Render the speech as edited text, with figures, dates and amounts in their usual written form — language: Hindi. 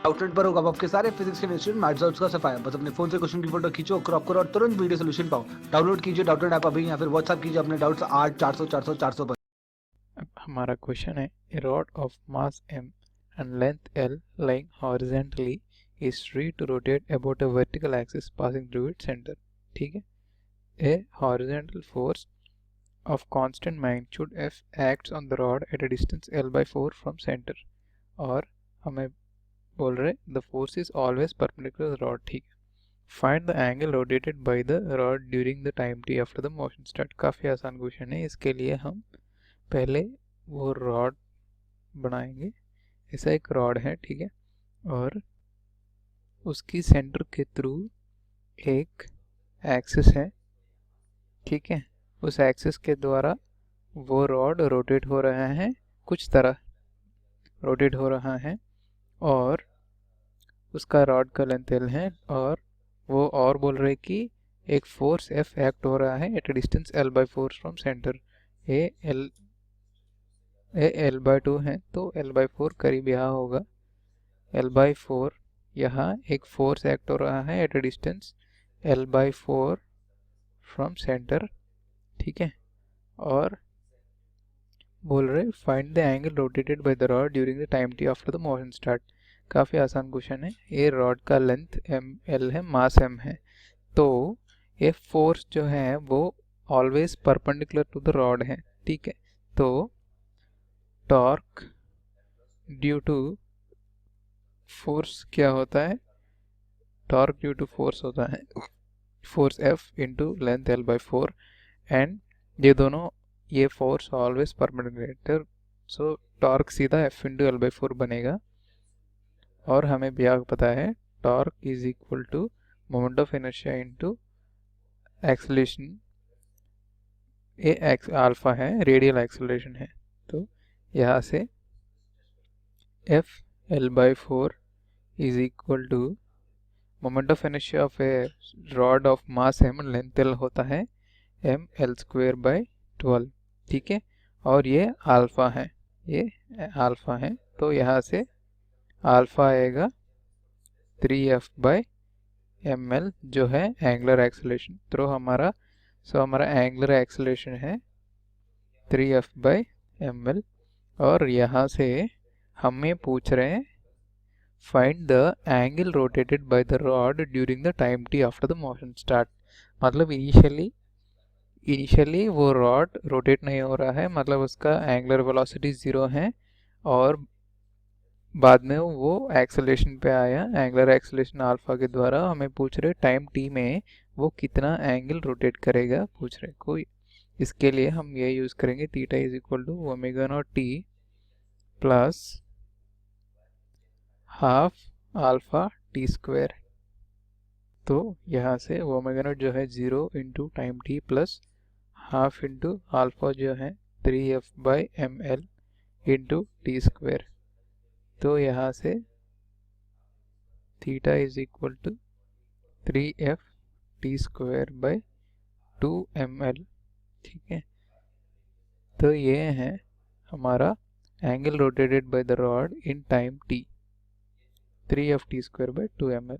आउटलेट पर होगा आपके सारे फिजिक्स के इंस्टीट्यूट मैथ्स का सफाया। बस अपने फोन से क्वेश्चन की फोटो खींचो, क्रॉप करो और तुरंत वीडियो सोल्यूशन पाओ। डाउनलोड कीजिए डाउटनेट ऐप अभी या फिर व्हाट्सएप कीजिए अपने डाउट्स 8 400 400 400 पर। अब हमारा क्वेश्चन है a rod of mass m and length l lying horizontally is free to rotate about a vertical axis passing through its center। ठीक है। A horizontal force of constant magnitude F acts on the rod at a distance L by 4 from center। और हमें बोल रहे the force is always perpendicular to the rod। ठीक है। Find the angle rotated by the rod during the time t after the motion start। काफ़ी आसान क्वेश्चन है। इसके लिए हम पहले वो रॉड बनाएंगे। ऐसा एक रॉड है, ठीक है, और उसकी सेंटर के थ्रू एक एक्सिस है, ठीक है। उस एक्सिस के द्वारा वो रॉड रोटेट हो रहा है, कुछ तरह रोटेट हो रहा है, और उसका रॉड का लेंथ एल है, और वो और बोल रहे कि एक फोर्स एफ एक्ट हो रहा है at a distance L by 4 from centre. A L by 2 है तो एल बाई 4 करीब यहाँ होगा। एल बाई 4 यहाँ एक फोर्स एक्ट हो रहा है at a distance L by 4 from centre, ठीक है। और बोल रहे find the angle rotated by the rod during the time t after the motion start. काफ़ी आसान क्वेश्चन है। ये रॉड का लेंथ एम एल है, मास एम है, तो ये फोर्स जो है वो always perpendicular to the rod है, ठीक है। तो टॉर्क ड्यू टू फोर्स क्या होता है, टॉर्क ड्यू टू फोर्स होता है force F into length L by 4, and ये दोनों, ये force always perpendicular, so torque सीधा एफ इंटू एल बाई 4 बनेगा। और हमें भी पता है torque is equal to moment of inertia into acceleration. A x alpha है, रेडियल एक्सेलरेशन है, तो यहाँ से F L by 4 is equal to moment of inertia of a rod of mass M length L होता है एम एल स्क्वेयर बाई 12, ठीक है। और ये अल्फा है, ये अल्फा है, तो यहाँ से अल्फा आएगा 3f बाई एम एल जो है एंगुलर एक्सेलरेशन। तो हमारा एंगुलर एक्सेलरेशन है 3f बाई एम एल। और यहाँ से हमें पूछ रहे हैं find the angle rotated by the rod during the time t after the motion start. मतलब इनिशियली वो रॉड रोटेट नहीं हो रहा है, मतलब उसका एंगुलर वेलोसिटी 0 है, और बाद में वो एक्सेलरेशन पे आया, एंगुलर एक्सेलरेशन अल्फा के द्वारा। हमें पूछ रहे टाइम टी में वो कितना एंगल रोटेट करेगा, पूछ रहे कोई। इसके लिए हम ये यूज़ करेंगे theta is equal to omega nought t plus half alpha t square. तो यहाँ से ओमेगा नॉट जो है 0 into time t plus half into alpha जो है 3f by M L into t square. तो यहाँ से theta is equal to 3f t square by 2ml, ठीक है। तो ये है हमारा angle rotated by the rod in time t, 3f t square by 2ml।